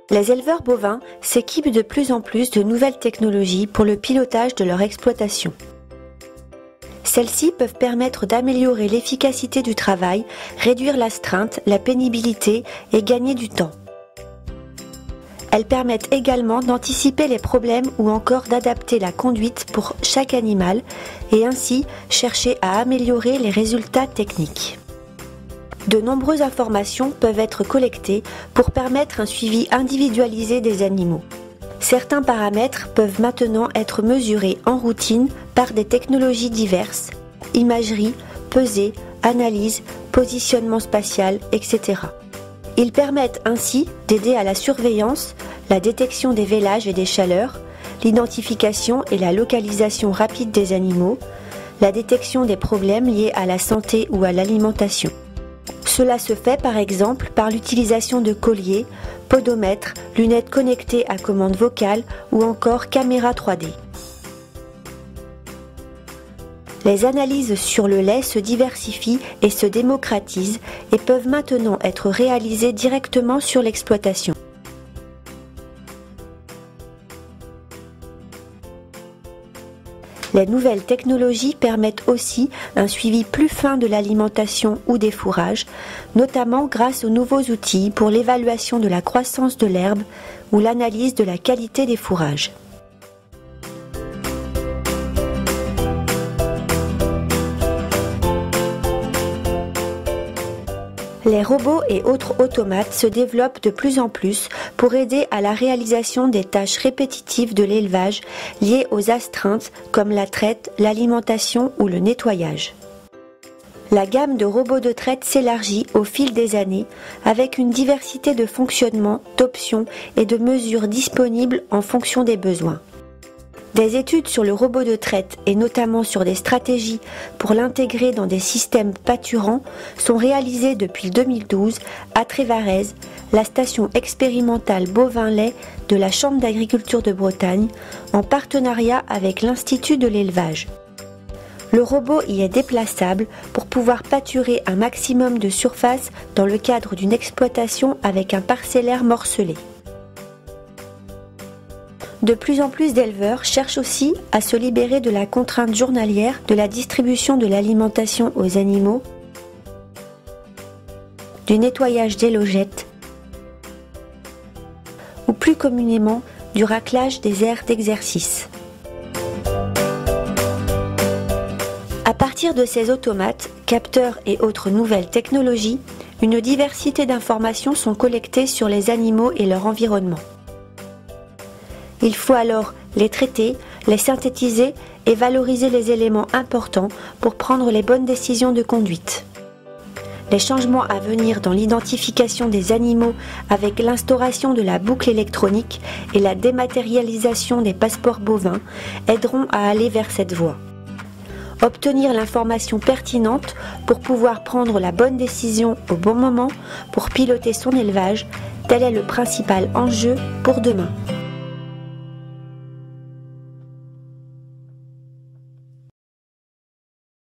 Les éleveurs bovins s'équipent de plus en plus de nouvelles technologies pour le pilotage de leur exploitation. Celles-ci peuvent permettre d'améliorer l'efficacité du travail, réduire l'astreinte, la pénibilité et gagner du temps. Elles permettent également d'anticiper les problèmes ou encore d'adapter la conduite pour chaque animal et ainsi chercher à améliorer les résultats techniques. De nombreuses informations peuvent être collectées pour permettre un suivi individualisé des animaux. Certains paramètres peuvent maintenant être mesurés en routine par des technologies diverses, imagerie, pesée, analyse, positionnement spatial, etc. Ils permettent ainsi d'aider à la surveillance, la détection des vélages et des chaleurs, l'identification et la localisation rapide des animaux, la détection des problèmes liés à la santé ou à l'alimentation. Cela se fait par exemple par l'utilisation de colliers, podomètres, lunettes connectées à commande vocale ou encore caméras 3D. Les analyses sur le lait se diversifient et se démocratisent et peuvent maintenant être réalisées directement sur l'exploitation. Les nouvelles technologies permettent aussi un suivi plus fin de l'alimentation ou des fourrages, notamment grâce aux nouveaux outils pour l'évaluation de la croissance de l'herbe ou l'analyse de la qualité des fourrages. Les robots et autres automates se développent de plus en plus pour aider à la réalisation des tâches répétitives de l'élevage liées aux astreintes comme la traite, l'alimentation ou le nettoyage. La gamme de robots de traite s'élargit au fil des années avec une diversité de fonctionnements, d'options et de mesures disponibles en fonction des besoins. Des études sur le robot de traite et notamment sur des stratégies pour l'intégrer dans des systèmes pâturants sont réalisées depuis 2012 à Trévarez, la station expérimentale bovin-lait de la Chambre d'agriculture de Bretagne, en partenariat avec l'Institut de l'élevage. Le robot y est déplaçable pour pouvoir pâturer un maximum de surface dans le cadre d'une exploitation avec un parcellaire morcelé. De plus en plus d'éleveurs cherchent aussi à se libérer de la contrainte journalière de la distribution de l'alimentation aux animaux, du nettoyage des logettes ou plus communément du raclage des aires d'exercice. À partir de ces automates, capteurs et autres nouvelles technologies, une diversité d'informations sont collectées sur les animaux et leur environnement. Il faut alors les traiter, les synthétiser et valoriser les éléments importants pour prendre les bonnes décisions de conduite. Les changements à venir dans l'identification des animaux avec l'instauration de la boucle électronique et la dématérialisation des passeports bovins aideront à aller vers cette voie. Obtenir l'information pertinente pour pouvoir prendre la bonne décision au bon moment pour piloter son élevage, tel est le principal enjeu pour demain.